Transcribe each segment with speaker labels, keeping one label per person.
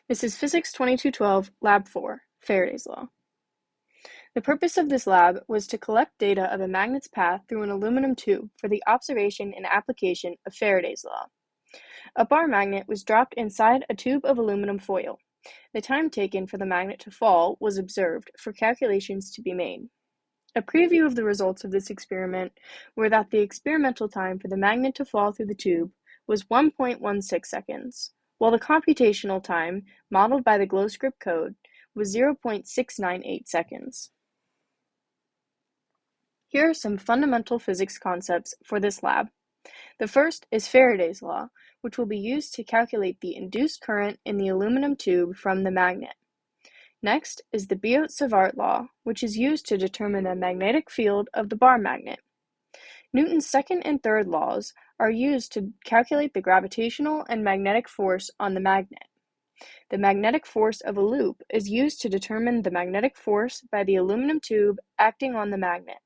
Speaker 1: This is Physics 2212, Lab 4, Faraday's Law. The purpose of this lab was to collect data of a magnet's path through an aluminum tube for the observation and application of Faraday's Law. A bar magnet was dropped inside a tube of aluminum foil. The time taken for the magnet to fall was observed for calculations to be made. A preview of the results of this experiment were that the experimental time for the magnet to fall through the tube was 1.16 seconds, while the computational time, modeled by the GlowScript code, was 0.698 seconds. Here are some fundamental physics concepts for this lab. The first is Faraday's law, which will be used to calculate the induced current in the aluminum tube from the magnet. Next is the Biot-Savart law, which is used to determine the magnetic field of the bar magnet. Newton's second and third laws are used to calculate the gravitational and magnetic force on the magnet. The magnetic force of a loop is used to determine the magnetic force by the aluminum tube acting on the magnet.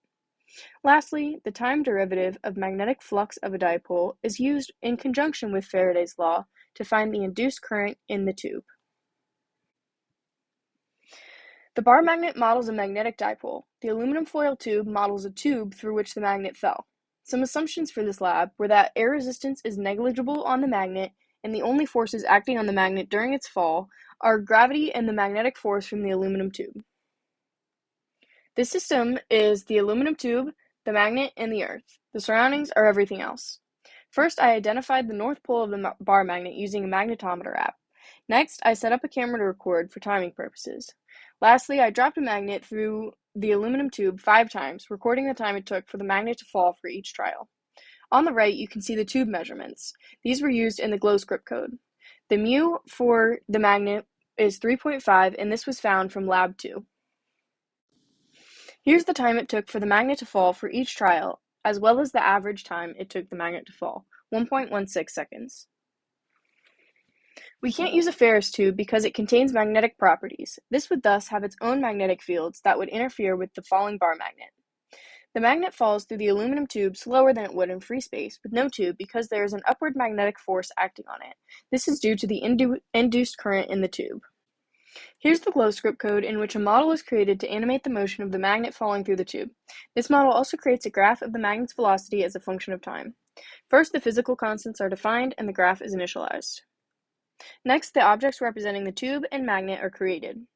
Speaker 1: Lastly, the time derivative of magnetic flux of a dipole is used in conjunction with Faraday's law to find the induced current in the tube. The bar magnet models a magnetic dipole. The aluminum foil tube models a tube through which the magnet fell. Some assumptions for this lab were that air resistance is negligible on the magnet, and the only forces acting on the magnet during its fall are gravity and the magnetic force from the aluminum tube. The system is the aluminum tube, the magnet, and the Earth. The surroundings are everything else. First, I identified the north pole of the bar magnet using a magnetometer app. Next, I set up a camera to record for timing purposes. Lastly, I dropped a magnet through the aluminum tube 5 times, recording the time it took for the magnet to fall for each trial. On the right, you can see the tube measurements. These were used in the GlowScript code. The mu for the magnet is 3.5, and this was found from Lab 2. Here's the time it took for the magnet to fall for each trial, as well as the average time it took the magnet to fall, 1.16 seconds. We can't use a Ferris tube because it contains magnetic properties. This would thus have its own magnetic fields that would interfere with the falling bar magnet. The magnet falls through the aluminum tube slower than it would in free space with no tube because there is an upward magnetic force acting on it. This is due to the induced current in the tube. Here's the GlowScript code in which a model is created to animate the motion of the magnet falling through the tube. This model also creates a graph of the magnet's velocity as a function of time. First, the physical constants are defined and the graph is initialized. Next, the objects representing the tube and magnet are created.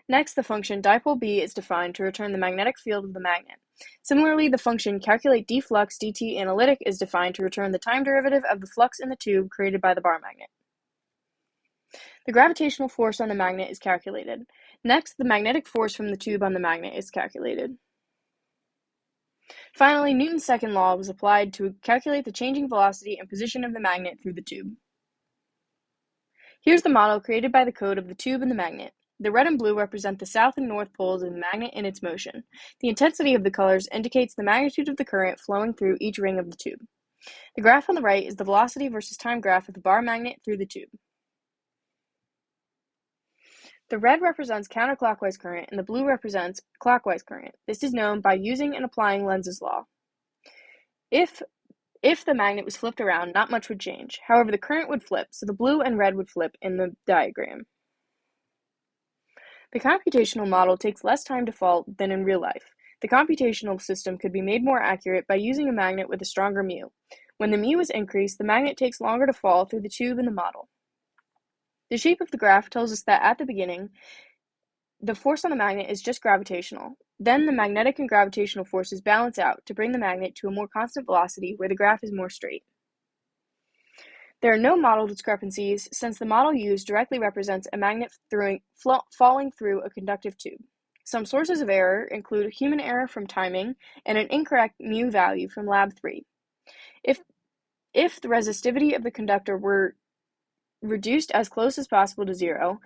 Speaker 1: Next, the function dipole B is defined to return the magnetic field of the magnet. Similarly, the function calculate d flux dt analytic is defined to return the time derivative of the flux in the tube created by the bar magnet. The gravitational force on the magnet is calculated. Next, the magnetic force from the tube on the magnet is calculated. Finally, Newton's second law was applied to calculate the changing velocity and position of the magnet through the tube. Here's the model created by the code of the tube and the magnet. The red and blue represent the south and north poles of the magnet in its motion. The intensity of the colors indicates the magnitude of the current flowing through each ring of the tube. The graph on the right is the velocity versus time graph of the bar magnet through the tube. The red represents counterclockwise current and the blue represents clockwise current. This is known by using and applying Lenz's law. If the magnet was flipped around, not much would change. However, the current would flip, so the blue and red would flip in the diagram. The computational model takes less time to fall than in real life. The computational system could be made more accurate by using a magnet with a stronger mu. When the mu is increased, the magnet takes longer to fall through the tube in the model. The shape of the graph tells us that at the beginning, the force on the magnet is just gravitational. Then the magnetic and gravitational forces balance out to bring the magnet to a more constant velocity where the graph is more straight. There are no model discrepancies since the model used directly represents a magnet falling through a conductive tube. Some sources of error include human error from timing and an incorrect mu value from Lab 3. If the resistivity of the conductor were reduced as close as possible to 0,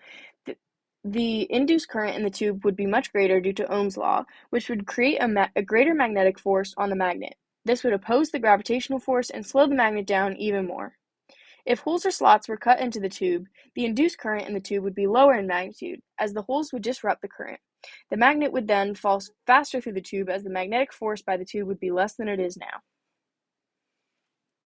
Speaker 1: the induced current in the tube would be much greater due to Ohm's law, which would create a greater magnetic force on the magnet. This would oppose the gravitational force and slow the magnet down even more. If holes or slots were cut into the tube, the induced current in the tube would be lower in magnitude, as the holes would disrupt the current. The magnet would then fall faster through the tube as the magnetic force by the tube would be less than it is now.